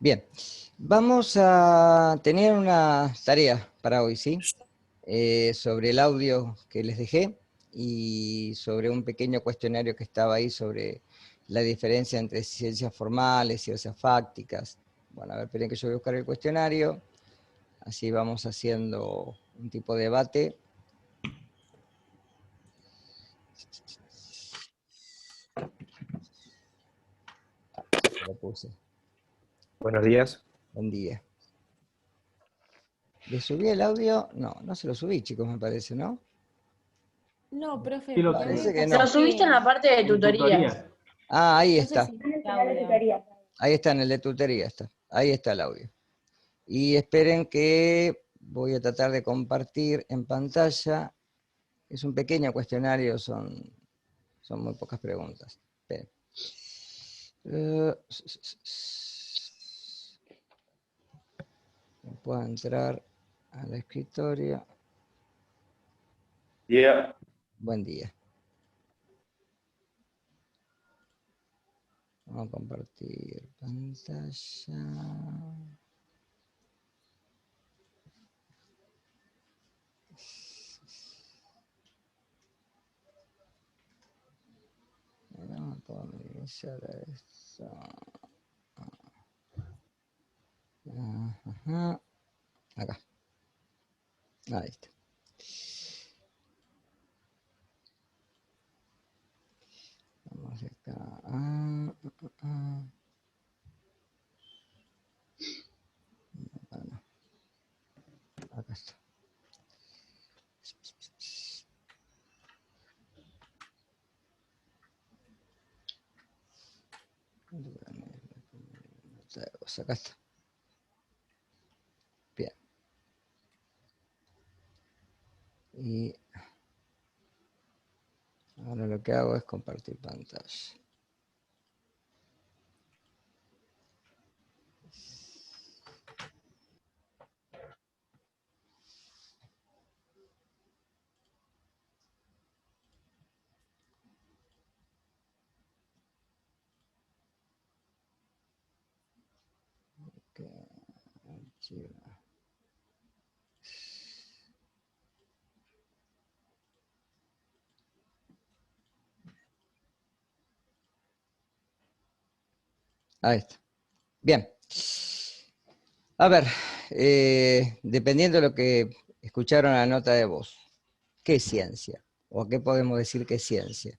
Bien, vamos a tener una tarea para hoy, ¿sí? Sobre el audio que les dejé y sobre un pequeño cuestionario que estaba ahí sobre la diferencia entre ciencias formales, ciencias fácticas. Bueno, a ver, esperen que yo voy a buscar el cuestionario, así vamos haciendo un tipo de debate. Lo puse. Buenos días. Buen día. ¿Le subí el audio? No, no se lo subí, chicos, me parece, ¿no? No, profe, Sí, lo Parece que Se no. lo subiste en la parte de tutorías. Ah, ahí No sé está. si audio. Ahí está, en el de tutoría está. Ahí está el audio. Y esperen que voy a tratar de compartir en pantalla. Es un pequeño cuestionario, son muy pocas preguntas. Esperen. Puedo entrar al escritorio. Yeah. Buen día. Vamos a compartir pantalla. No puedo iniciar esto. Ajá. Acá. Ahí está. Vamos acá. Bueno, acá está. Acá está. Bien. Y ahora lo que hago es compartir pantalla. Ahí está. Bien. A ver, dependiendo de lo que escucharon en la nota de voz, ¿qué es ciencia? ¿O a qué podemos decir que es ciencia?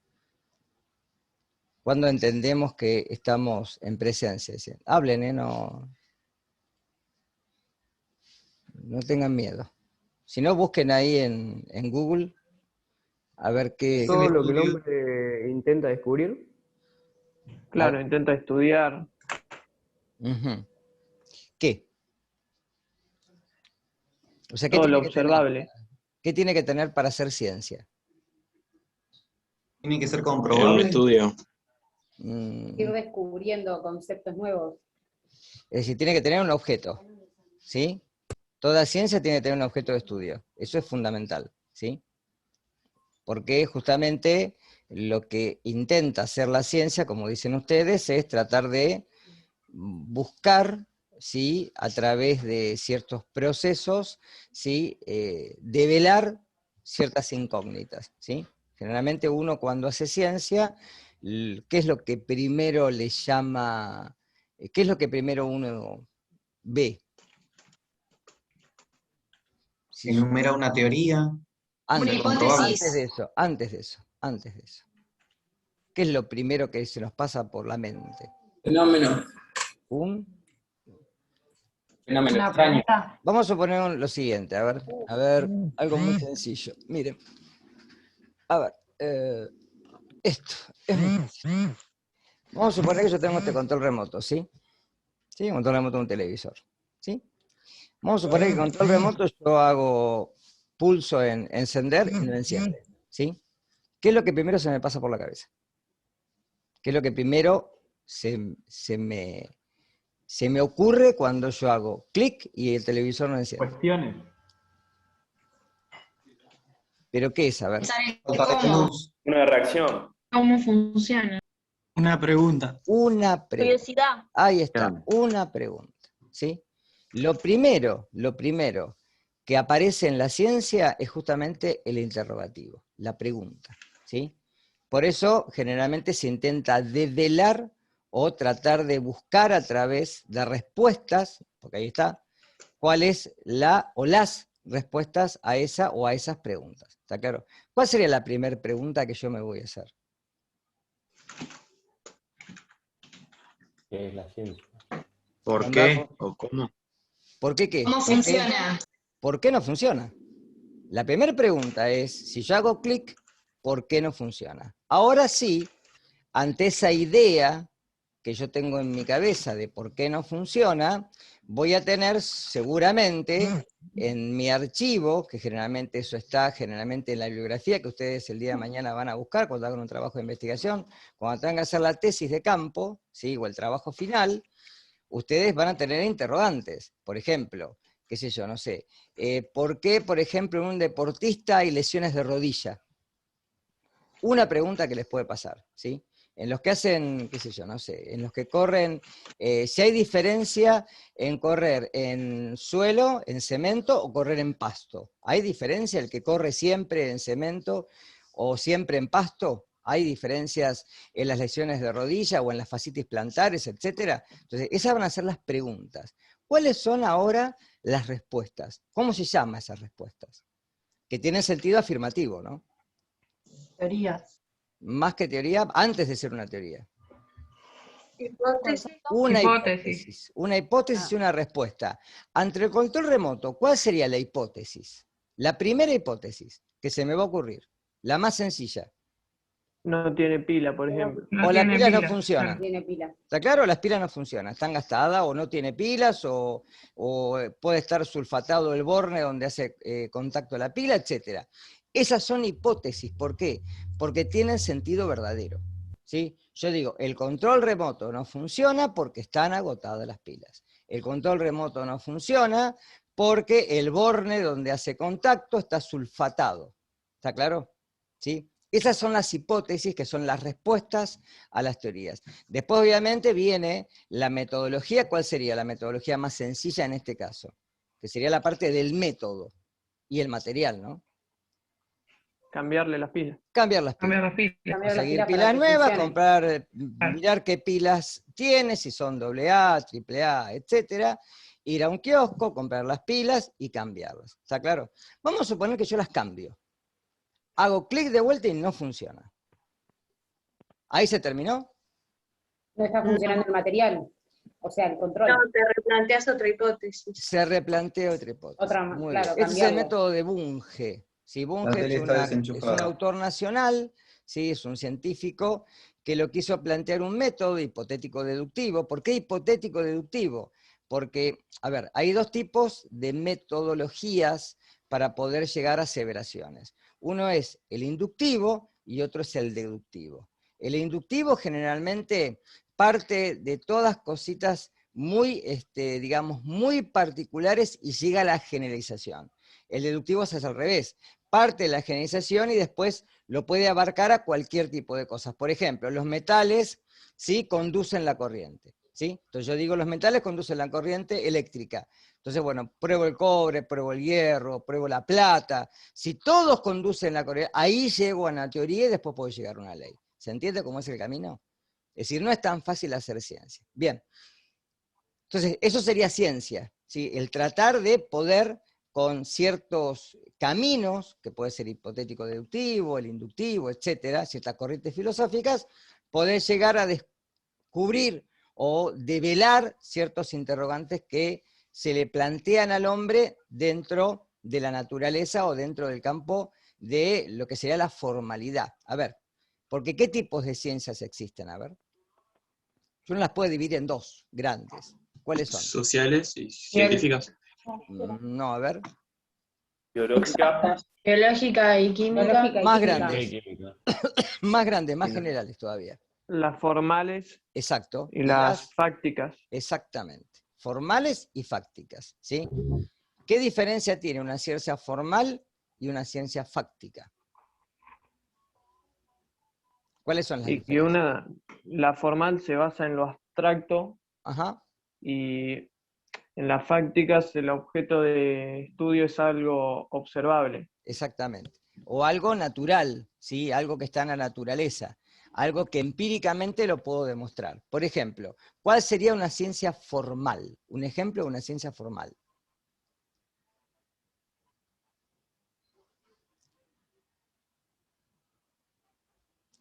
¿Cuándo entendemos que estamos en presencia? Hablen, no tengan miedo. Si no, busquen ahí en Google a ver qué... Todo lo que el hombre intenta descubrir. Claro, intenta estudiar. ¿Qué? O sea, Todo lo observable. ¿qué tiene que tener para hacer ciencia? Tiene que ser comprobable. Un estudio. Ir descubriendo conceptos nuevos. Es decir, tiene que tener un objeto, ¿sí? Toda ciencia tiene que tener un objeto de estudio. Eso es fundamental, ¿sí? Porque justamente lo que intenta hacer la ciencia, como dicen ustedes, es tratar de buscar, ¿sí?, a través de ciertos procesos, ¿sí?, develar ciertas incógnitas, ¿sí? Generalmente uno cuando hace ciencia, ¿qué es lo que primero le llama, qué es lo que primero uno ve? Si enumera una teoría. Una hipótesis. Antes de eso. ¿Qué es lo primero que se nos pasa por la mente? Fenómeno. Un fenómeno extraño. Vamos a suponer lo siguiente, a ver, algo muy sencillo. Miren, a ver, esto es muy sencillo. Vamos a suponer que yo tengo este control remoto, ¿sí? ¿Sí? Un control remoto de un televisor, ¿sí? Vamos a suponer que con control remoto yo hago pulso en encender y no enciende, ¿sí? ¿Qué es lo que primero se me pasa por la cabeza? ¿Qué es lo que primero se me ocurre cuando yo hago clic y el televisor no enciende? Cuestiones. ¿Pero qué es? A ver. ¿Cómo? Una reacción. ¿Cómo funciona? Una pregunta. Una pregunta. Curiosidad. Ahí está, una pregunta. ¿sí? Lo primero que aparece en la ciencia es justamente el interrogativo, la pregunta, ¿sí? Por eso generalmente se intenta develar o tratar de buscar a través de respuestas, porque ahí está, cuál es la o las respuestas a esa o a esas preguntas. ¿Está claro? ¿Cuál sería la primera pregunta que yo me voy a hacer? ¿Qué es la ciencia? ¿Por Onda, qué o cómo? ¿por qué qué? ¿Cómo ¿Por qué? funciona? ¿Por qué no funciona? La primera pregunta es, si yo hago clic, ¿por qué no funciona? Ahora sí, ante esa idea que yo tengo en mi cabeza de por qué no funciona, voy a tener seguramente en mi archivo, que generalmente eso está generalmente en la bibliografía que ustedes el día de mañana van a buscar cuando hagan un trabajo de investigación, cuando tengan que hacer la tesis de campo, ¿sí? O el trabajo final, ustedes van a tener interrogantes. Por ejemplo, qué sé yo, no sé, ¿por qué, por ejemplo, en un deportista hay lesiones de rodilla? Una pregunta que les puede pasar, ¿sí? En los que hacen, qué sé yo, no sé, en los que corren, si hay diferencia en correr en suelo, en cemento, o correr en pasto. ¿Hay diferencia el que corre siempre en cemento o siempre en pasto? ¿Hay diferencias en las lesiones de rodilla o en las fascitis plantares, etcétera? Entonces, esas van a ser las preguntas. ¿Cuáles son ahora las respuestas? ¿Cómo se llaman esas respuestas? Que tienen sentido afirmativo, ¿no? Teorías. Más que teoría, antes de ser una teoría. Hipótesis. Una Hipótesis. hipótesis. Una hipótesis y una respuesta. Ante el control remoto, ¿cuál sería la hipótesis? La primera hipótesis que se me va a ocurrir, la más sencilla. No tiene pila, por ejemplo. O las pilas no funcionan. Tiene pila. ¿Está claro? Las pilas no funcionan, están gastadas o no tiene pilas o puede estar sulfatado el borne donde hace contacto la pila, etc. Esas son hipótesis. ¿Por qué? Porque tienen sentido verdadero. ¿Sí? Yo digo, el control remoto no funciona porque están agotadas las pilas. El control remoto no funciona porque el borne donde hace contacto está sulfatado. ¿Está claro? ¿Sí? Esas son las hipótesis que son las respuestas a las teorías. Después, obviamente, viene la metodología. ¿Cuál sería la metodología más sencilla en este caso? Que sería la parte del método y el material, ¿no? Cambiarle las pilas. Cambiar las pilas. Cambiar las Conseguir pilas para pilas que nuevas, funcionen. comprar, mirar qué pilas tiene, si son AA, AAA, etcétera. Ir a un kiosco, comprar las pilas y cambiarlas. ¿Está claro? Vamos a suponer que yo las cambio. Hago clic de vuelta y no funciona. ¿Ahí se terminó? No está funcionando el material. O sea, el control. No, te replanteas otra hipótesis. Se replantea otra hipótesis. Otra más, Muy claro, bien. Este es el cambiarlo. método de Bunge. ¿Sí? Bunge tele es está es un desenchufada. autor nacional, ¿sí? Es un científico que lo quiso plantear un método hipotético-deductivo. ¿Por qué hipotético-deductivo? Porque, a ver, hay dos tipos de metodologías para poder llegar a aseveraciones. Uno es el inductivo y otro es el deductivo. El inductivo generalmente parte de todas cositas muy, digamos, muy particulares y llega a la generalización. El deductivo es al revés, parte de la generalización y después lo puede abarcar a cualquier tipo de cosas. Por ejemplo, los metales, ¿sí?, conducen la corriente, ¿sí? Entonces yo digo, los metales conducen la corriente eléctrica. Entonces, bueno, pruebo el cobre, pruebo el hierro, pruebo la plata. Si todos conducen la corriente, ahí llego a una teoría y después puedo llegar a una ley. ¿Se entiende cómo es el camino? Es decir, no es tan fácil hacer ciencia. Bien. Entonces, eso sería ciencia, ¿sí? El tratar de poder, con ciertos caminos, que puede ser hipotético-deductivo, el inductivo, etcétera, ciertas corrientes filosóficas, poder llegar a descubrir o develar ciertos interrogantes que se le plantean al hombre dentro de la naturaleza o dentro del campo de lo que sería la formalidad. A ver, porque ¿qué tipos de ciencias existen? A ver. Uno las puede dividir en dos grandes. ¿Cuáles son? Sociales y científicas. No, a ver. Biológica Biológica y química. Biológica y Más química. grandes. y química. Más grandes, más generales todavía. Las formales Exacto. y las fácticas. Exactamente. Formales y fácticas, ¿sí? ¿Qué diferencia tiene una ciencia formal y una ciencia fáctica? ¿Cuáles son las Y que diferencias? la formal se basa en lo abstracto Ajá. y En las fácticas el objeto de estudio es algo observable. Exactamente. O algo natural, ¿sí? Algo que está en la naturaleza. Algo que empíricamente lo puedo demostrar. Por ejemplo, ¿cuál sería una ciencia formal? Un ejemplo de una ciencia formal.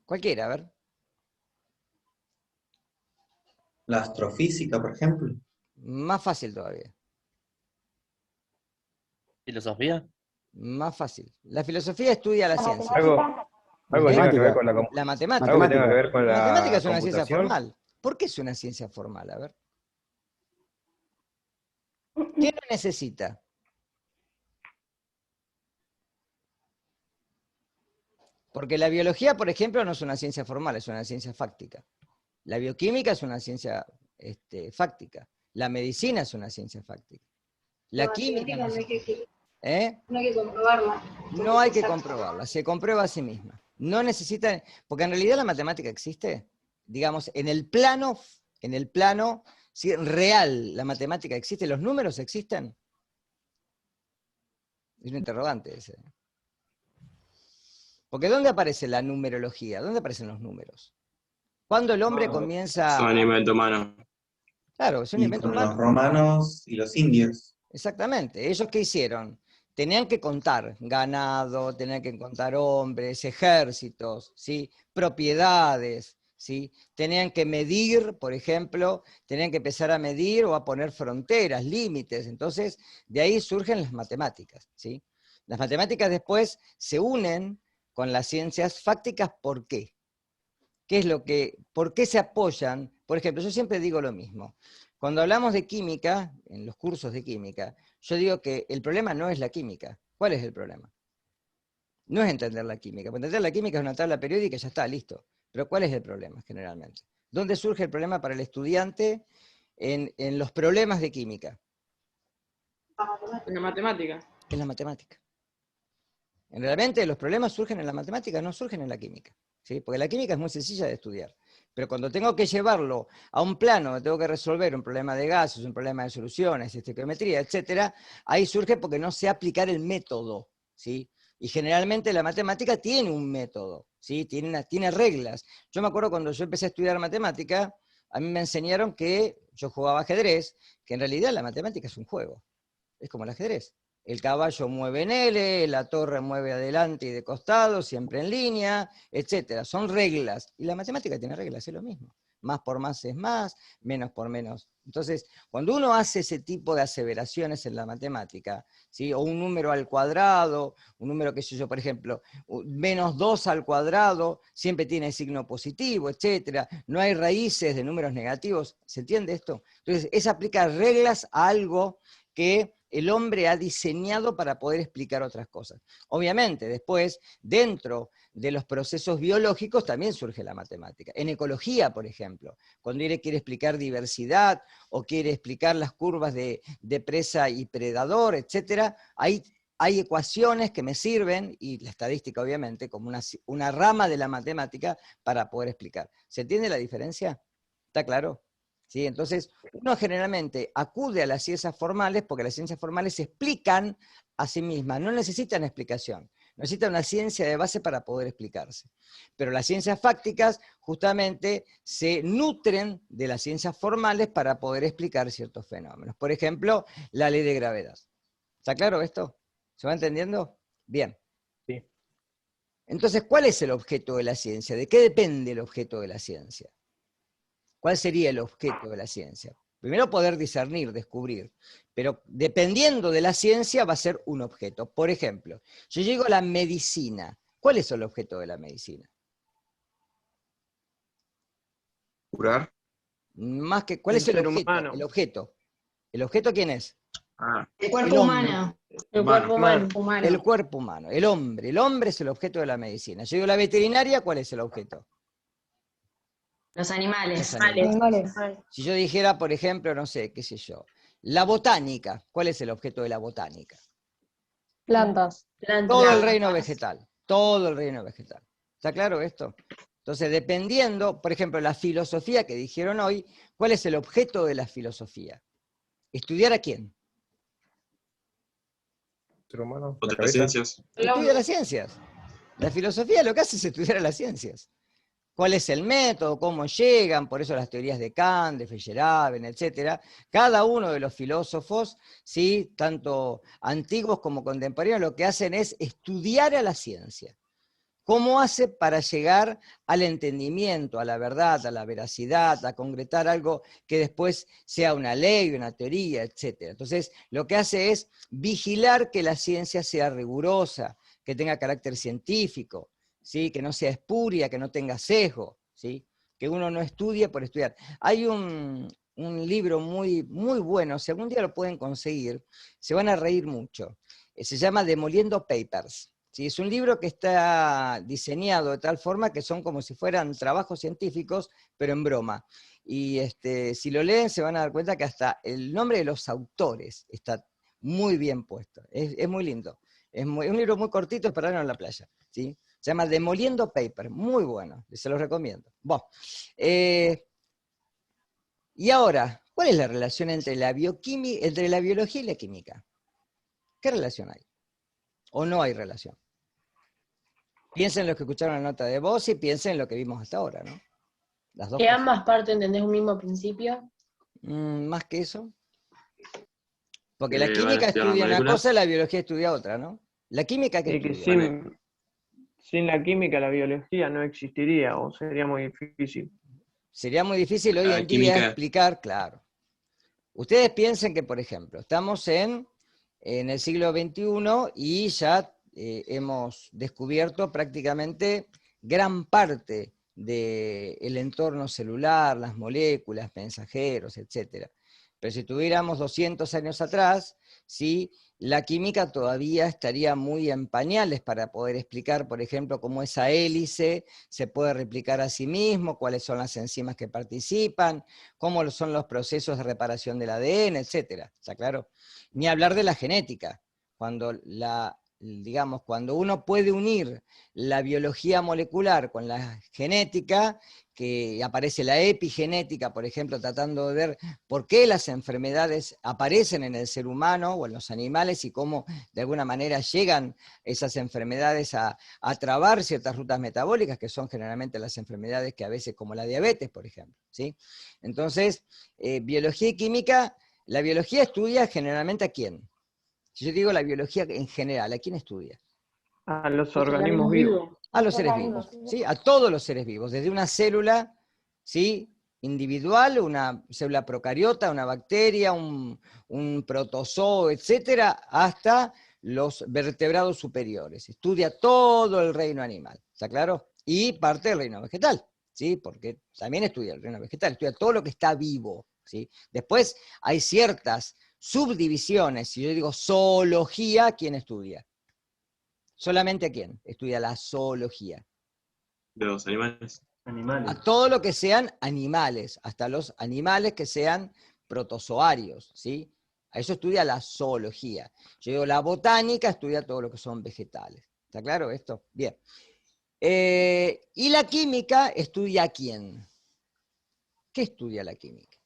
Cualquiera, a ver. La astrofísica, por ejemplo. Más fácil todavía. ¿Filosofía? Más fácil. La filosofía estudia la ciencia. Algo que tenga que ver con La matemática. algo que tenga que ver con La matemática la es una ciencia computación. formal. ¿Por qué es una ciencia formal? A ver. ¿Qué no necesita? Porque la biología, por ejemplo, no es una ciencia formal, es una ciencia fáctica. La bioquímica es una ciencia fáctica. La medicina es una ciencia fáctica. La química no, no hay que, ¿eh? no hay que comprobarla. No hay que comprobarla, se comprueba a sí misma. No necesita, porque en realidad la matemática existe, digamos, en el plano ¿sí? Real, la matemática existe, los números existen. Es un interrogante ese. Porque ¿dónde aparece la numerología? ¿Dónde aparecen los números? ¿Cuándo el hombre comienza Es un invento humano. Claro, es un Y invento con humano. los romanos y los indios. Exactamente. ¿Ellos qué hicieron? Tenían que contar ganado, tenían que contar hombres, ejércitos, ¿sí? Propiedades, ¿sí? Tenían que medir, por ejemplo, tenían que empezar a medir o a poner fronteras, límites. Entonces, de ahí surgen las matemáticas, ¿sí? Las matemáticas después se unen con las ciencias fácticas, ¿por qué? ¿Qué es lo que, por qué se apoyan? Por ejemplo, yo siempre digo lo mismo. Cuando hablamos de química, en los cursos de química, yo digo que el problema no es la química. ¿Cuál es el problema? No es entender la química. Para entender la química es una tabla periódica y ya está, listo. Pero ¿cuál es el problema generalmente? ¿Dónde surge el problema para el estudiante en los problemas de química? En la matemática. En la matemática. Realmente los problemas surgen en la matemática, no surgen en la química. ¿Sí? Porque la química es muy sencilla de estudiar. Pero cuando tengo que llevarlo a un plano, donde tengo que resolver un problema de gases, un problema de soluciones, estequiometría, etc., ahí surge porque no sé aplicar el método, ¿sí? Y generalmente la matemática tiene un método, ¿sí? Tiene reglas. Yo me acuerdo cuando yo empecé a estudiar matemática, a mí me enseñaron que yo jugaba ajedrez, que en realidad la matemática es un juego. Es como el ajedrez. El caballo mueve en L, la torre mueve adelante y de costado, siempre en línea, etc. Son reglas. Y la matemática tiene reglas, es lo mismo. Más por más es más, menos por menos. Entonces, cuando uno hace ese tipo de aseveraciones en la matemática, ¿sí? O un número al cuadrado, un número que yo, por ejemplo, menos 2 al cuadrado, siempre tiene signo positivo, etc. No hay raíces de números negativos. ¿Se entiende esto? Entonces, es aplicar reglas a algo que el hombre ha diseñado para poder explicar otras cosas. Obviamente, después, dentro de los procesos biológicos también surge la matemática. En ecología, por ejemplo, cuando quiere explicar diversidad o quiere explicar las curvas de presa y predador, etc., hay ecuaciones que me sirven, y la estadística obviamente, como una rama de la matemática para poder explicar. ¿Se entiende la diferencia? ¿Está claro? ¿Sí? Entonces, uno generalmente acude a las ciencias formales porque las ciencias formales se explican a sí mismas, no necesitan explicación, necesitan una ciencia de base para poder explicarse. Pero las ciencias fácticas justamente se nutren de las ciencias formales para poder explicar ciertos fenómenos. Por ejemplo, la ley de gravedad. ¿Está claro esto? ¿Se va entendiendo? Bien. Sí. Entonces, ¿cuál es el objeto de la ciencia? ¿De qué depende el objeto de la ciencia? ¿Cuál sería el objeto de la ciencia? Primero poder discernir, descubrir, pero dependiendo de la ciencia va a ser un objeto. Por ejemplo, yo llego a la medicina. ¿Cuál es el objeto de la medicina? Curar. Más que, ¿cuál es el ser objeto? humano. El objeto. ¿El objeto quién es? Ah, El El cuerpo hombre. humano. El Humano. cuerpo humano. Humano. El cuerpo humano, el hombre. El hombre es el objeto de la medicina. Yo digo la veterinaria, ¿cuál es el objeto? Los animales. Los animales. Animales. Si yo dijera, por ejemplo, no sé, qué sé yo, la botánica, ¿cuál es el objeto de la botánica? Plantas. Todo el reino vegetal, todo el reino vegetal. ¿Está claro esto? Entonces, dependiendo, por ejemplo, la filosofía que dijeron hoy, ¿cuál es el objeto de la filosofía? ¿Estudiar a quién? Ser humano. la Otras cabeza. ciencias. Estudia las ciencias. La filosofía lo que hace es estudiar a las ciencias. ¿Cuál es el método? ¿Cómo llegan? Por eso las teorías de Kant, de Feyerabend, etc. Cada uno de los filósofos, ¿sí?, tanto antiguos como contemporáneos, lo que hacen es estudiar a la ciencia. ¿Cómo hace para llegar al entendimiento, a la verdad, a la veracidad, a concretar algo que después sea una ley, una teoría, etc.? Entonces, lo que hace es vigilar que la ciencia sea rigurosa, que tenga carácter científico, ¿sí?, que no sea espuria, que no tenga sesgo, ¿sí?, que uno no estudie por estudiar. Hay un libro muy, muy bueno, si algún día lo pueden conseguir, se van a reír mucho. Se llama Demoliendo Papers. ¿Sí? Es un libro que está diseñado de tal forma que son como si fueran trabajos científicos, pero en broma. Y si lo leen se van a dar cuenta que hasta el nombre de los autores está muy bien puesto. Es muy lindo. Es un libro muy cortito para verlo en la playa. ¿Sí? Se llama Demoliendo Paper, muy bueno, se los recomiendo. Bueno, y ahora, ¿cuál es la relación entre la biología y la química? ¿Qué relación hay? ¿O no hay relación? Piensen en lo que escucharon en la nota de voz y piensen en lo que vimos hasta ahora, ¿no? Las dos Que cosas. ambas partes entendés un mismo principio. Más que eso. Porque la van a química estudiar estudia una moléculas. cosa y la biología estudia otra, ¿no? La química que Y que estudia. sin la química la biología no existiría o sería muy difícil. Sería muy difícil hoy La en día química. explicar, claro. Ustedes piensen que, por ejemplo, estamos en el siglo XXI y ya hemos descubierto prácticamente gran parte del entorno celular, las moléculas, mensajeros, etc. Pero si tuviéramos 200 años atrás, ¿sí?, la química todavía estaría muy en pañales para poder explicar, por ejemplo, cómo esa hélice se puede replicar a sí mismo, cuáles son las enzimas que participan, cómo son los procesos de reparación del ADN, etc. ¿Está claro? Ni hablar de la genética. Cuando cuando uno puede unir la biología molecular con la genética, que aparece la epigenética, por ejemplo, tratando de ver por qué las enfermedades aparecen en el ser humano o en los animales y cómo de alguna manera llegan esas enfermedades a trabar ciertas rutas metabólicas, que son generalmente las enfermedades que a veces, como la diabetes, por ejemplo, ¿sí? Entonces, biología y química, la biología estudia generalmente ¿a quién? Si yo digo la biología en general, ¿a quién estudia? A los organismos vivos. A los seres vivos, ¿sí? A todos los seres vivos, desde una célula, ¿sí?, individual, una célula procariota, una bacteria, un protozoo, etcétera, hasta los vertebrados superiores. Estudia todo el reino animal, ¿está claro? Y parte del reino vegetal, ¿sí? Porque también estudia el reino vegetal, estudia todo lo que está vivo, ¿sí? Después hay ciertas subdivisiones. Si yo digo zoología, ¿quién estudia? ¿Solamente a quién? Estudia la zoología. De los animales. A todo lo que sean animales, hasta los animales que sean protozoarios, ¿sí? A eso estudia la zoología. Yo digo, la botánica estudia todo lo que son vegetales. ¿Está claro esto? Bien. Y la química estudia a quién. ¿Qué estudia la química?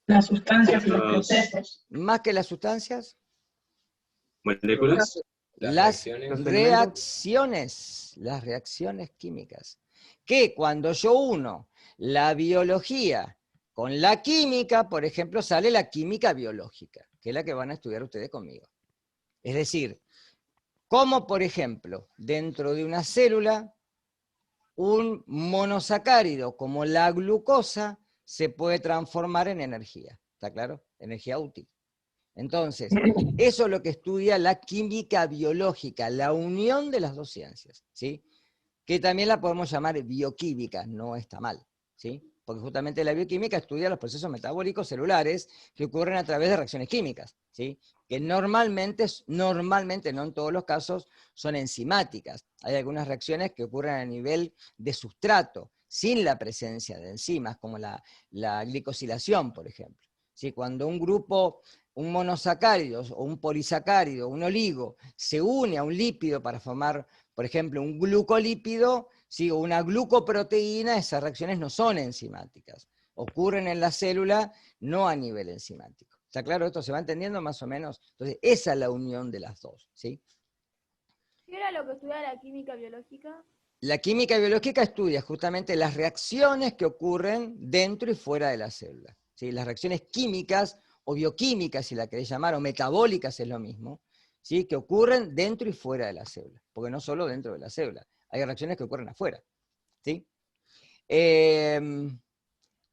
Las sustancias y los procesos. Más que las sustancias, Moléculas. las reacciones. reacciones químicas. Que cuando yo uno la biología con la química, por ejemplo, sale la química biológica, que es la que van a estudiar ustedes conmigo. Es decir, cómo, por ejemplo, dentro de una célula, un monosacárido como la glucosa se puede transformar en energía. ¿Está claro? Energía útil. Entonces, eso es lo que estudia la química biológica, la unión de las dos ciencias, ¿sí? Que también la podemos llamar bioquímica, no está mal, ¿sí? Porque justamente la bioquímica estudia los procesos metabólicos celulares que ocurren a través de reacciones químicas, ¿sí? Que normalmente, no en todos los casos, son enzimáticas. Hay algunas reacciones que ocurren a nivel de sustrato, sin la presencia de enzimas, como la glicosilación, por ejemplo. ¿Sí? Cuando un grupo, un monosacárido o un polisacárido, un oligo, se une a un lípido para formar, por ejemplo, un glucolípido, ¿sí?, o una glucoproteína, esas reacciones no son enzimáticas. Ocurren en la célula no a nivel enzimático. ¿Está claro esto? ¿Se va entendiendo más o menos? Entonces, esa es la unión de las dos, ¿sí? ¿Qué era lo que estudiaba la química biológica? La química biológica estudia justamente las reacciones que ocurren dentro y fuera de la célula, ¿sí? Las reacciones químicas o bioquímicas, si la querés llamar, o metabólicas es lo mismo, ¿sí? Que ocurren dentro y fuera de la célula, porque no solo dentro de la célula, hay reacciones que ocurren afuera, ¿sí?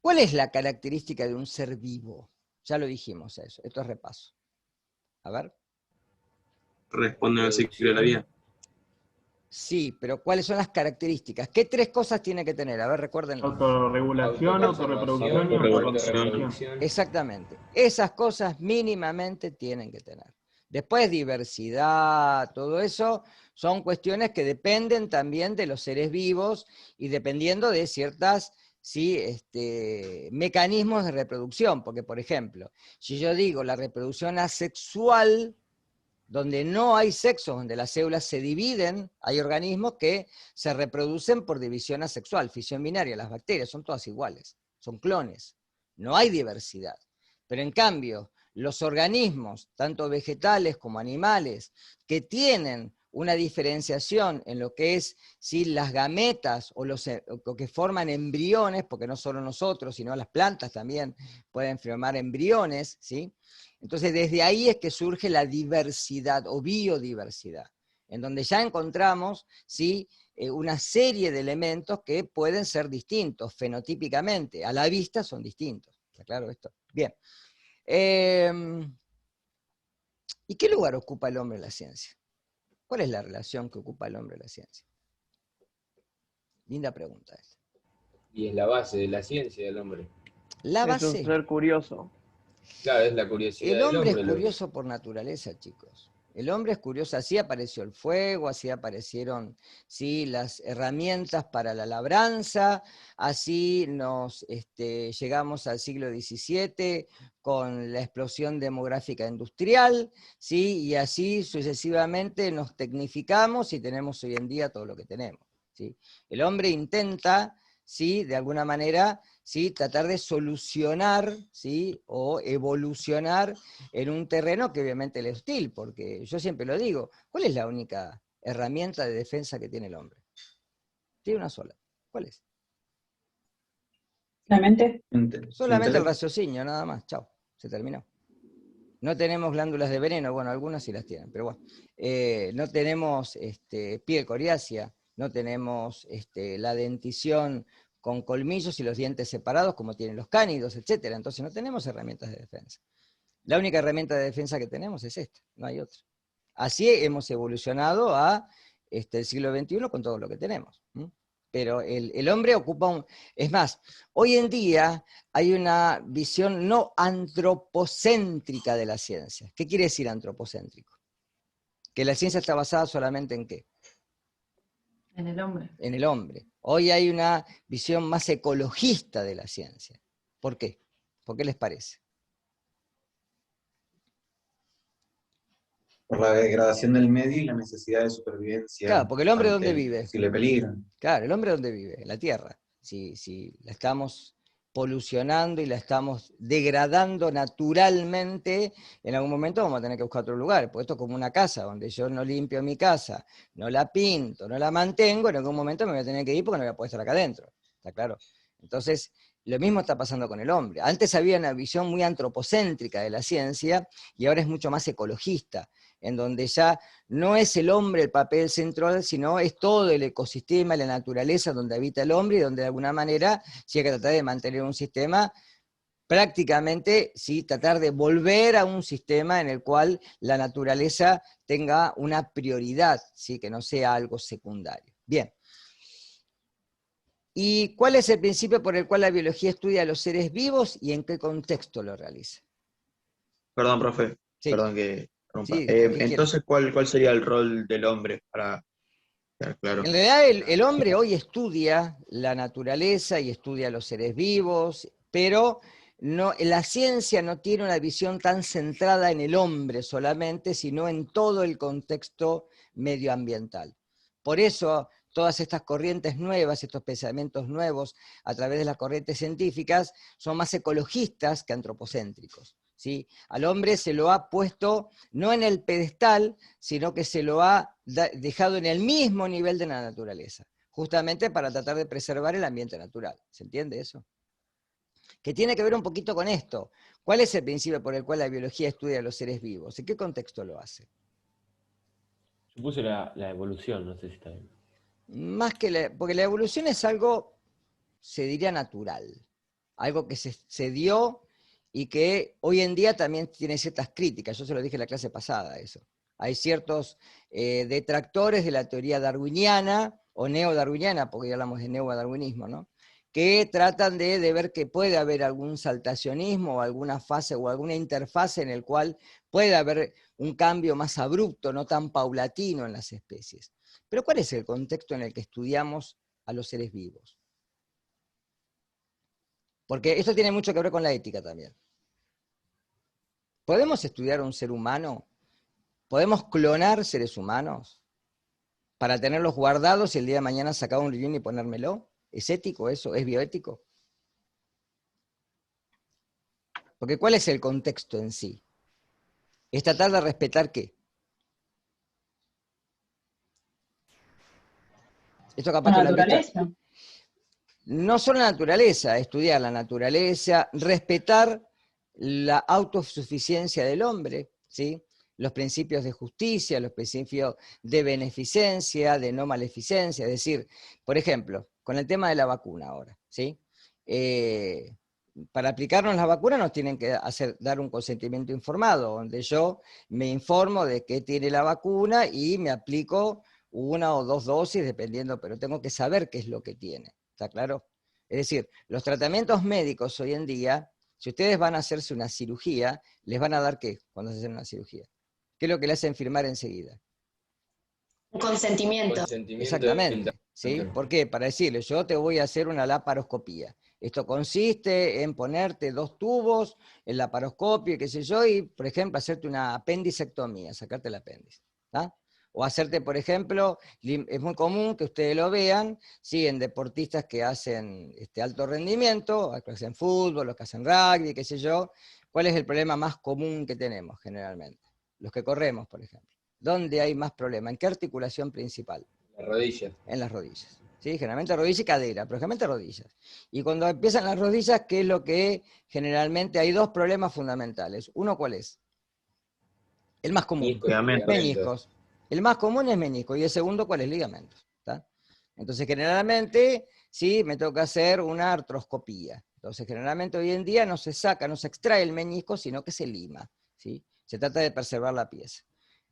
¿Cuál es la característica de un ser vivo? Ya lo dijimos eso, esto es repaso. A ver. Responde al ciclo de la vida. Sí, pero ¿cuáles son las características? ¿Qué tres cosas tiene que tener? A ver, recuérdenlo. Autorregulación, autorreproducción y autorreproducción. Exactamente. Esas cosas mínimamente tienen que tener. Después, diversidad, todo eso, son cuestiones que dependen también de los seres vivos y dependiendo de ciertas, ¿sí? Mecanismos de reproducción. Porque, por ejemplo, si yo digo la reproducción asexual, donde no hay sexo, donde las células se dividen, hay organismos que se reproducen por división asexual, fisión binaria. Las bacterias son todas iguales, son clones, no hay diversidad. Pero en cambio, los organismos, tanto vegetales como animales, que tienen una diferenciación en lo que es, ¿sí? Las gametas o o que forman embriones, porque no solo nosotros, sino las plantas también pueden formar embriones, ¿sí? Entonces desde ahí es que surge la diversidad o biodiversidad, en donde ya encontramos, ¿sí? Una serie de elementos que pueden ser distintos fenotípicamente, a la vista son distintos. ¿Está claro esto? Bien. ¿Y qué lugar ocupa el hombre en la ciencia? ¿Cuál es la relación que ocupa el hombre en la ciencia? Linda pregunta esta. Y es la base de la ciencia del hombre. La base. Es un ser curioso. Claro, es la curiosidad El hombre del es curioso por naturaleza, chicos. El hombre es curioso, así apareció el fuego, así aparecieron, ¿sí? Las herramientas para la labranza, así nos llegamos al siglo XVII con la explosión demográfica industrial, ¿sí? Y así sucesivamente nos tecnificamos y tenemos hoy en día todo lo que tenemos, ¿sí? El hombre intenta, ¿sí? De alguna manera, ¿sí? Tratar de solucionar, ¿sí? O evolucionar en un terreno que obviamente le es hostil, porque yo siempre lo digo, ¿cuál es la única herramienta de defensa que tiene el hombre? Tiene una sola. ¿Cuál es? ¿La mente? Solamente el raciocinio, nada más. Chao, se terminó. No tenemos glándulas de veneno, bueno, algunas sí las tienen, pero bueno. No tenemos piel coriácea, no tenemos la dentición con colmillos y los dientes separados como tienen los cánidos, etc. Entonces no tenemos herramientas de defensa. La única herramienta de defensa que tenemos es esta, no hay otra. Así hemos evolucionado a el siglo XXI con todo lo que tenemos. Pero el hombre ocupa Es más, hoy en día hay una visión no antropocéntrica de la ciencia. ¿Qué quiere decir antropocéntrico? Que la ciencia está basada solamente ¿en qué? En el hombre. En el hombre. Hoy hay una visión más ecologista de la ciencia. ¿Por qué? ¿Por qué les parece? Por la degradación del medio y la necesidad de supervivencia. Claro, porque el hombre ante ¿dónde vive? posible peligro. Claro, el hombre ¿dónde vive? En la Tierra. Si la estamos polucionando y la estamos degradando naturalmente, en algún momento vamos a tener que buscar otro lugar, porque esto es como una casa, donde yo no limpio mi casa, no la pinto, no la mantengo, en algún momento me voy a tener que ir porque no voy a poder estar acá adentro, ¿está claro? Entonces, lo mismo está pasando con el hombre. Antes había una visión muy antropocéntrica de la ciencia, y ahora es mucho más ecologista, en donde ya no es el hombre el papel central, sino es todo el ecosistema, la naturaleza donde habita el hombre, y donde de alguna manera sí hay que tratar de mantener un sistema, prácticamente sí, tratar de volver a un sistema en el cual la naturaleza tenga una prioridad, ¿sí? Que no sea algo secundario. Bien. ¿Y cuál es el principio por el cual la biología estudia a los seres vivos y en qué contexto lo realiza? Perdón, profe. Sí. Perdón que rompa. Sí, entonces, ¿cuál sería el rol del hombre para quedar claro? En realidad el hombre hoy estudia la naturaleza y estudia a los seres vivos, pero no, la ciencia no tiene una visión tan centrada en el hombre solamente, sino en todo el contexto medioambiental. Por eso todas estas corrientes nuevas, estos pensamientos nuevos a través de las corrientes científicas, son más ecologistas que antropocéntricos. ¿Sí? Al hombre se lo ha puesto no en el pedestal, sino que se lo ha dejado en el mismo nivel de la naturaleza, justamente para tratar de preservar el ambiente natural. ¿Se entiende eso? Que tiene que ver un poquito con esto. ¿Cuál es el principio por el cual la biología estudia a los seres vivos? ¿En qué contexto lo hace? Yo puse la evolución, no sé si está bien. Más que porque la evolución es algo, se diría, natural. Algo que se dio y que hoy en día también tiene ciertas críticas. Yo se lo dije en la clase pasada, eso. Hay ciertos detractores de la teoría darwiniana, o neodarwiniana, porque ya hablamos de neodarwinismo, ¿no? Que tratan de ver que puede haber algún saltacionismo, o alguna fase, o alguna interfase en el cual puede haber un cambio más abrupto, no tan paulatino en las especies. Pero ¿cuál es el contexto en el que estudiamos a los seres vivos? Porque esto tiene mucho que ver con la ética también. ¿Podemos estudiar a un ser humano? ¿Podemos clonar seres humanos para tenerlos guardados y el día de mañana sacar un riñón y ponérmelo? ¿Es ético eso? ¿Es bioético? Porque ¿cuál es el contexto en sí? ¿Es tratar de respetar qué? Esto capaz La que lo han visto. naturaleza. No solo la naturaleza, estudiar la naturaleza, respetar la autosuficiencia del hombre, ¿sí? Los principios de justicia, los principios de beneficencia, de no maleficencia, es decir, por ejemplo, con el tema de la vacuna ahora, ¿sí? Para aplicarnos la vacuna nos tienen que dar un consentimiento informado, donde yo me informo de qué tiene la vacuna y me aplico 1 o 2 dosis, dependiendo, pero tengo que saber qué es lo que tiene. ¿Está claro? Es decir, los tratamientos médicos hoy en día, si ustedes van a hacerse una cirugía, ¿les van a dar qué cuando se hacen una cirugía? ¿Qué es lo que le hacen firmar enseguida? Un consentimiento. Exactamente. ¿Sí? ¿Por qué? Para decirle, yo te voy a hacer una laparoscopía. Esto consiste en ponerte 2 tubos, el laparoscopio, qué sé yo, y, por ejemplo, hacerte una apendicectomía, sacarte el apéndice. ¿Tá? O hacerte, por ejemplo, es muy común que ustedes lo vean, ¿sí? En deportistas que hacen alto rendimiento, los que hacen fútbol, los que hacen rugby, qué sé yo. ¿Cuál es el problema más común que tenemos generalmente? Los que corremos, por ejemplo. ¿Dónde hay más problema? ¿En qué articulación principal? La rodilla. En las rodillas. ¿Sí? Generalmente rodilla y cadera, pero generalmente rodillas. Y cuando empiezan las rodillas, ¿qué es lo que generalmente hay 2 problemas fundamentales? Uno, ¿cuál es? El más común. Meniscos. El más común es menisco, y el segundo, ¿cuál es? Ligamentos. ¿Tá? Entonces, generalmente, sí, me toca hacer una artroscopía. Entonces, generalmente hoy en día no se saca, no se extrae el menisco, sino que se lima. ¿Sí? Se trata de preservar la pieza.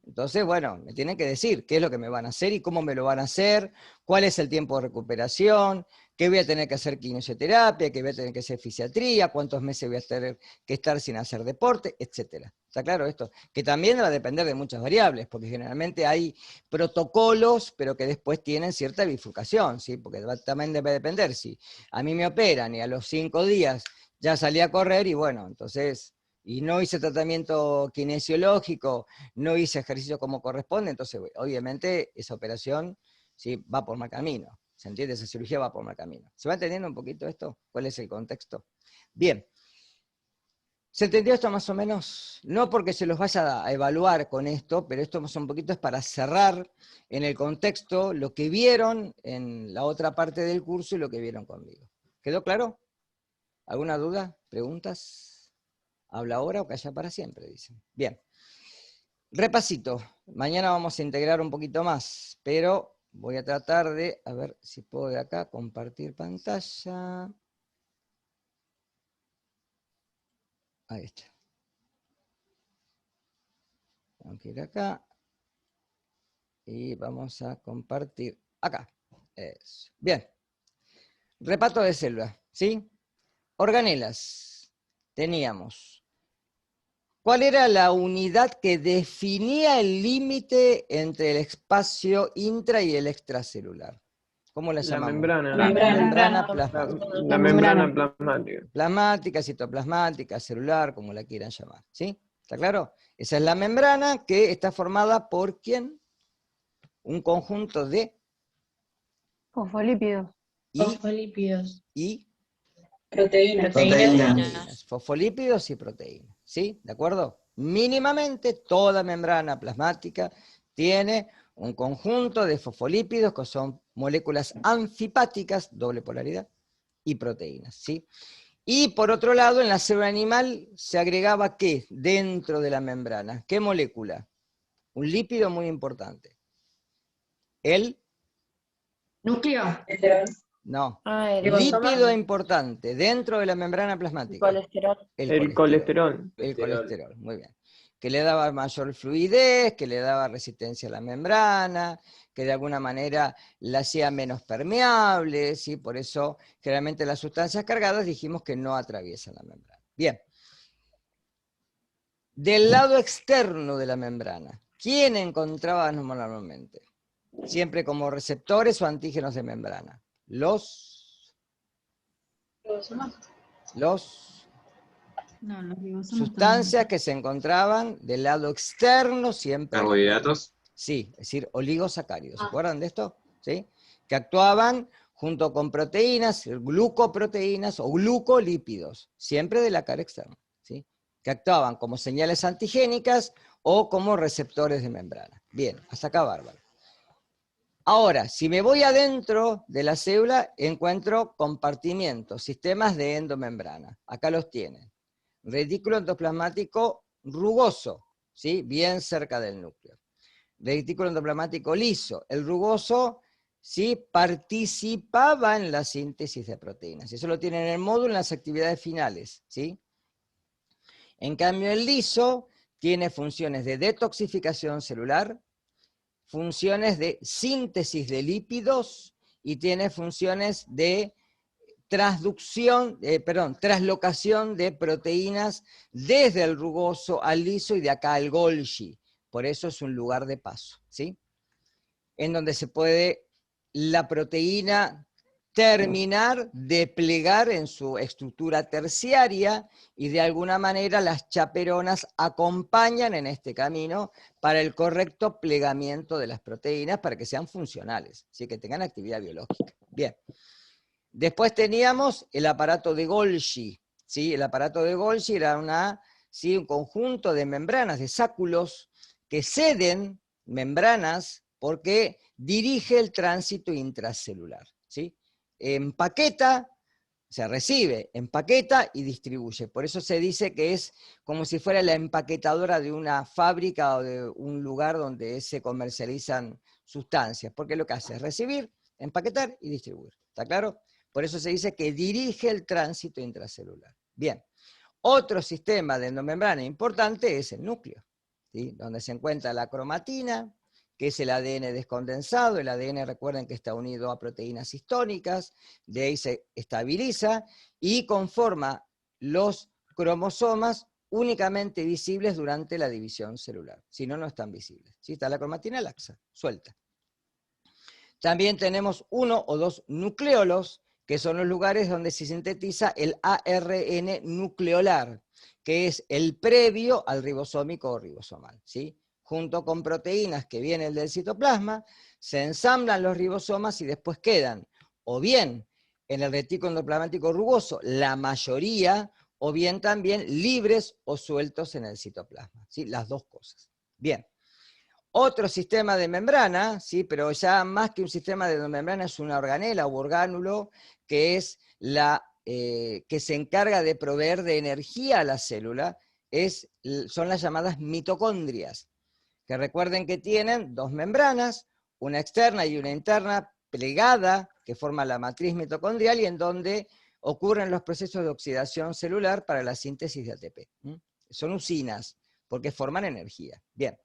Entonces, bueno, me tienen que decir qué es lo que me van a hacer y cómo me lo van a hacer, cuál es el tiempo de recuperación, qué voy a tener que hacer quimioterapia, qué voy a tener que hacer fisiatría, cuántos meses voy a tener que estar sin hacer deporte, etc. ¿Está claro esto? Que también va a depender de muchas variables, porque generalmente hay protocolos, pero que después tienen cierta bifurcación, ¿sí? Porque también debe depender. Si a mí me operan y a los 5 días ya salí a correr, y bueno, entonces... y no hice tratamiento kinesiológico, no hice ejercicio como corresponde, entonces obviamente esa operación, ¿sí?, va por mal camino. ¿Se entiende? Esa cirugía va por mal camino. ¿Se va entendiendo un poquito esto? ¿Cuál es el contexto? Bien. ¿Se entendió esto más o menos? No porque se los vaya a evaluar con esto, pero esto más un poquito es para cerrar en el contexto lo que vieron en la otra parte del curso y lo que vieron conmigo. ¿Quedó claro? ¿Alguna duda? ¿Preguntas? Habla ahora o calla para siempre, dicen. Bien. Repasito. Mañana vamos a integrar un poquito más, pero voy a tratar de, a ver si puedo de acá, compartir pantalla. Ahí está. Tengo que ir acá. Y vamos a compartir acá. Eso. Bien. Repaso de células, ¿sí? Organelas. Teníamos. ¿Cuál era la unidad que definía el límite entre el espacio intra y el extracelular? ¿Cómo la llamamos? Membrana. La membrana plasmática. La membrana plasmática. Plasmática, citoplasmática, celular, como la quieran llamar. ¿Sí? ¿Está claro? Esa es la membrana que está formada por ¿quién? Un conjunto de Fosfolípidos. y, Fosfolípidos. y Proteínas. proteínas, fosfolípidos y proteínas, ¿sí? ¿De acuerdo? Mínimamente toda membrana plasmática tiene un conjunto de fosfolípidos que son moléculas anfipáticas, doble polaridad, y proteínas, ¿sí? Y por otro lado, en la célula animal se agregaba ¿qué? Dentro de la membrana. ¿Qué molécula? Un lípido muy importante. El Núcleo. No. El Lípido importante dentro de la membrana plasmática. colesterol. El colesterol. El colesterol, muy bien. Que le daba mayor fluidez, que le daba resistencia a la membrana, que de alguna manera la hacía menos permeable, ¿sí? Por eso generalmente las sustancias cargadas dijimos que no atraviesan la membrana. Bien. Del lado externo de la membrana, ¿quién encontrábamos normalmente? Siempre como receptores o antígenos de membrana. Los sustancias que se encontraban del lado externo siempre. Carbohidratos. Sí, es decir, oligosacáridos. ¿Se acuerdan de esto? ¿Sí? Que actuaban junto con proteínas, glucoproteínas o glucolípidos, siempre de la cara externa. ¿Sí? Que actuaban como señales antigénicas o como receptores de membrana. Bien, hasta acá bárbaro. Ahora, si me voy adentro de la célula, encuentro compartimientos, sistemas de endomembrana. Acá los tienen. Retículo endoplasmático rugoso, ¿sí? Bien cerca del núcleo. Retículo endoplasmático liso. El rugoso, ¿sí? Participaba en la síntesis de proteínas. Eso lo tienen en el módulo en las actividades finales, ¿sí? En cambio, el liso tiene funciones de detoxificación celular, funciones de síntesis de lípidos y tiene funciones de traslocación de proteínas desde el rugoso al liso y de acá al Golgi. Por eso es un lugar de paso, ¿sí? En donde se puede la proteína terminar de plegar en su estructura terciaria y de alguna manera las chaperonas acompañan en este camino para el correcto plegamiento de las proteínas para que sean funcionales, ¿sí? Que tengan actividad biológica. Bien. Después teníamos el aparato de Golgi, ¿sí? El aparato de Golgi era ¿sí? un conjunto de membranas, de sáculos, que ceden membranas porque dirige el tránsito intracelular, ¿sí? Empaqueta, se recibe, empaqueta y distribuye. Por eso se dice que es como si fuera la empaquetadora de una fábrica o de un lugar donde se comercializan sustancias, porque lo que hace es recibir, empaquetar y distribuir. ¿Está claro? Por eso se dice que dirige el tránsito intracelular. Bien. Otro sistema de endomembrana importante es el núcleo, ¿sí? Donde se encuentra la cromatina, que es el ADN descondensado. El ADN, recuerden que está unido a proteínas histónicas, de ahí se estabiliza y conforma los cromosomas únicamente visibles durante la división celular. Si no, no están visibles. ¿Sí? Está la cromatina laxa, suelta. También tenemos 1 o 2 nucleolos, que son los lugares donde se sintetiza el ARN nucleolar, que es el previo al ribosómico o ribosomal, ¿sí? Junto con proteínas que vienen del citoplasma, se ensamblan los ribosomas y después quedan, o bien en el retículo endoplasmático rugoso, la mayoría, o bien también libres o sueltos en el citoplasma, ¿sí? Las dos cosas. Bien. Otro sistema de membrana, ¿sí? Pero ya más que un sistema de membrana es una organela o orgánulo, que es que se encarga de proveer de energía a la célula, son las llamadas mitocondrias, que recuerden que tienen 2 membranas, una externa y una interna plegada, que forma la matriz mitocondrial y en donde ocurren los procesos de oxidación celular para la síntesis de ATP. Son usinas, porque forman energía. Bien.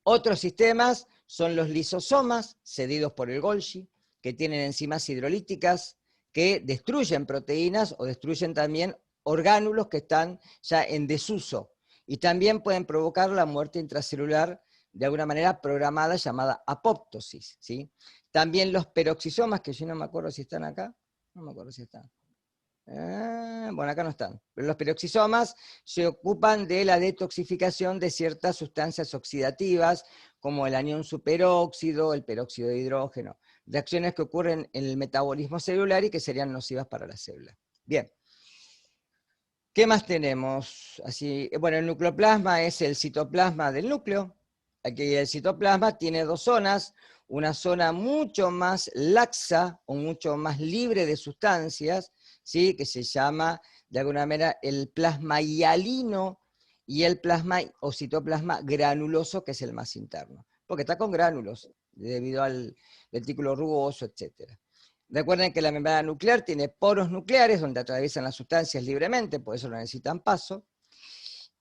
Otros sistemas son los lisosomas, cedidos por el Golgi, que tienen enzimas hidrolíticas que destruyen proteínas o destruyen también orgánulos que están ya en desuso. Y también pueden provocar la muerte intracelular de alguna manera programada llamada apoptosis, ¿sí? También los peroxisomas, que yo no me acuerdo si están acá, no me acuerdo si están. Bueno, acá no están. Pero los peroxisomas se ocupan de la detoxificación de ciertas sustancias oxidativas, como el anión superóxido, el peróxido de hidrógeno. reacciones que ocurren en el metabolismo celular y que serían nocivas para la célula. Bien. ¿Qué más tenemos? Así, bueno, el nucleoplasma es el citoplasma del núcleo. Aquí el citoplasma tiene dos zonas, una zona mucho más laxa o mucho más libre de sustancias, ¿sí? Que se llama de alguna manera el plasma hialino, y el plasma o citoplasma granuloso, que es el más interno, porque está con gránulos, debido al retículo rugoso, etc. Recuerden que la membrana nuclear tiene poros nucleares, donde atraviesan las sustancias libremente, por eso no necesitan paso.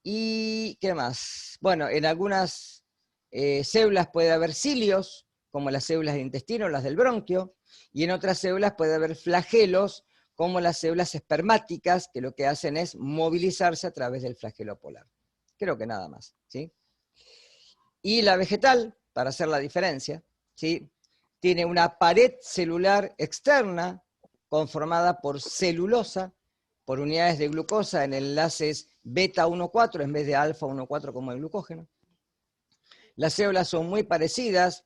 ¿Y qué más? Bueno, en algunas células puede haber cilios, como las células del intestino, las del bronquio, y en otras células puede haber flagelos, como las células espermáticas, que lo que hacen es movilizarse a través del flagelo polar. Creo que nada más, ¿sí? Y la vegetal, para hacer la diferencia, ¿sí? Tiene una pared celular externa conformada por celulosa, por unidades de glucosa en enlaces beta 1,4 en vez de alfa 1,4 como el glucógeno. Las células son muy parecidas.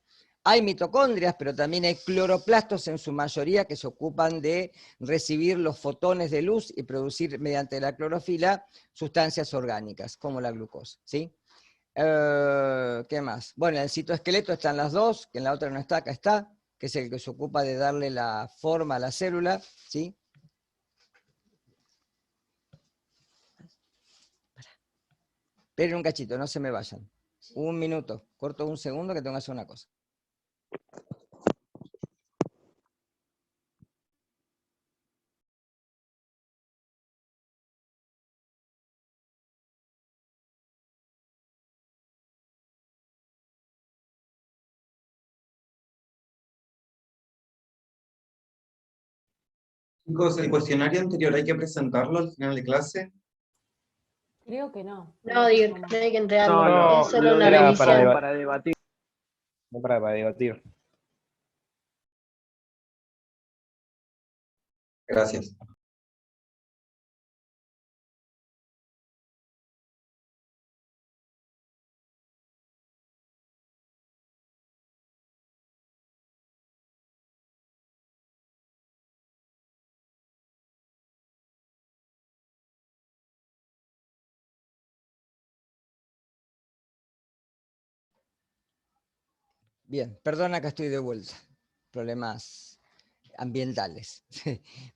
Hay mitocondrias, pero también hay cloroplastos en su mayoría que se ocupan de recibir los fotones de luz y producir mediante la clorofila sustancias orgánicas, como la glucosa, ¿sí? ¿Qué más? Bueno, en el citoesqueleto están las dos, que en la otra no está, acá está, que es el que se ocupa de darle la forma a la célula, ¿sí? Esperen un cachito, no se me vayan. Un minuto, corto un segundo que tengo que hacer una cosa. Chicos, el cuestionario anterior hay que presentarlo al final de clase. Creo que no. No, digo, no hay que entregarlo. No, Es solo lo una era revisión. para debatir. No para debatir. Gracias. Bien, perdona que estoy de vuelta. Problemas ambientales.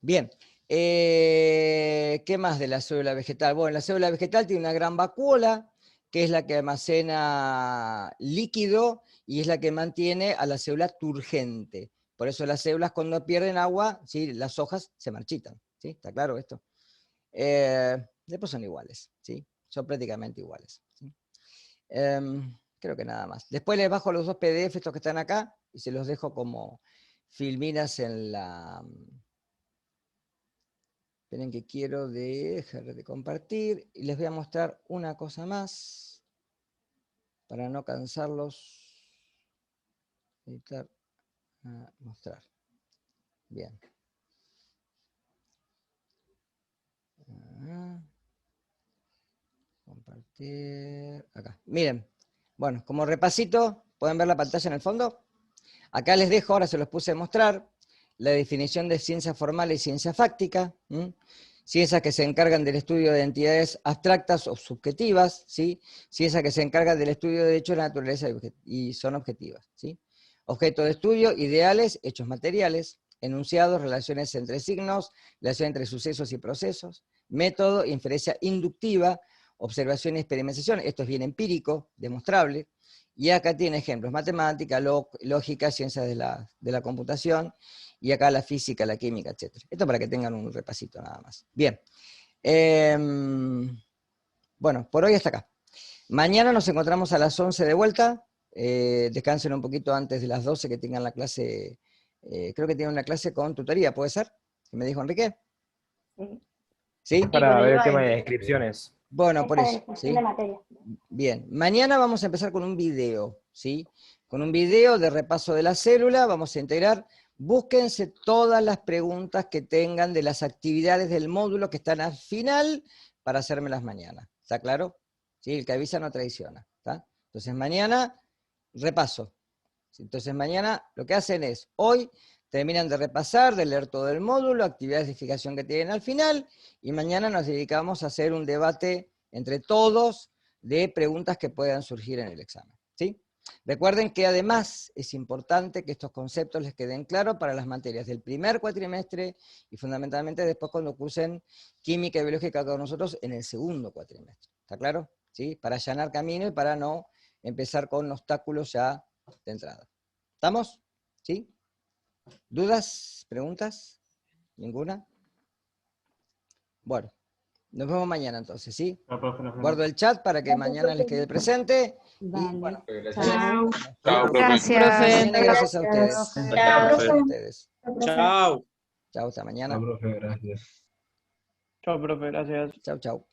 Bien, ¿qué más de la célula vegetal? Bueno, la célula vegetal tiene una gran vacuola, que es la que almacena líquido y es la que mantiene a la célula turgente. Por eso las células cuando pierden agua, ¿sí? Las hojas se marchitan. ¿Sí? ¿Está claro esto? Después son iguales, ¿sí? Son prácticamente iguales. ¿Sí? Creo que nada más. Después les bajo los dos PDF estos que están acá y se los dejo como filminas en la... Esperen que quiero dejar de compartir y les voy a mostrar una cosa más para no cansarlos. Editar, mostrar. Bien. Compartir. Acá. Miren. Bueno, como repasito, ¿pueden ver la pantalla en el fondo? Acá les dejo, ahora se los puse a mostrar, la definición de ciencia formal y ciencia fáctica. Ciencias que se encargan del estudio de entidades abstractas o subjetivas, ¿sí? Ciencias que se encargan del estudio de hechos de la naturaleza y son objetivas, ¿sí? Objeto de estudio, ideales, hechos materiales, enunciados, relaciones entre signos, relación entre sucesos y procesos, método, inferencia inductiva, observación y experimentación, esto es bien empírico, demostrable, y acá tiene ejemplos, matemática, lógica, ciencias de la computación, y acá la física, la química, etc. Esto para que tengan un repasito nada más. Bien. Bueno, por hoy hasta acá. Mañana nos encontramos a las 11 de vuelta, descansen un poquito antes de las 12 que tengan la clase, creo que tienen una clase con tutoría, ¿puede ser? ¿Que me dijo Enrique? ¿Sí? Para ver el tema de inscripciones. Bueno, por eso, ¿sí? Bien, mañana vamos a empezar con un video, ¿sí? Con un video de repaso de la célula, vamos a integrar, búsquense todas las preguntas que tengan de las actividades del módulo que están al final para hacérmelas mañana, ¿está claro? ¿Sí? El que avisa no traiciona, ¿está? Entonces mañana, repaso, Entonces mañana lo que hacen es, hoy terminan de repasar, de leer todo el módulo, actividades de edificación que tienen al final, y mañana nos dedicamos a hacer un debate entre todos de preguntas que puedan surgir en el examen, ¿sí? Recuerden que además es importante que estos conceptos les queden claros para las materias del primer cuatrimestre y fundamentalmente después cuando cursen química y biológica con nosotros en el segundo cuatrimestre. ¿Está claro? ¿Sí? Para allanar camino y para no empezar con obstáculos ya de entrada. ¿Estamos? ¿Sí? ¿Dudas? ¿Preguntas? ¿Ninguna? Bueno, nos vemos mañana entonces, ¿sí? Guardo el chat para que mañana les quede presente. Y bueno, Chao. Chao, profe. Gracias. gracias a ustedes. Gracias a ustedes. Chao. Chao, hasta mañana. Chao, profe, gracias. Chau, chau.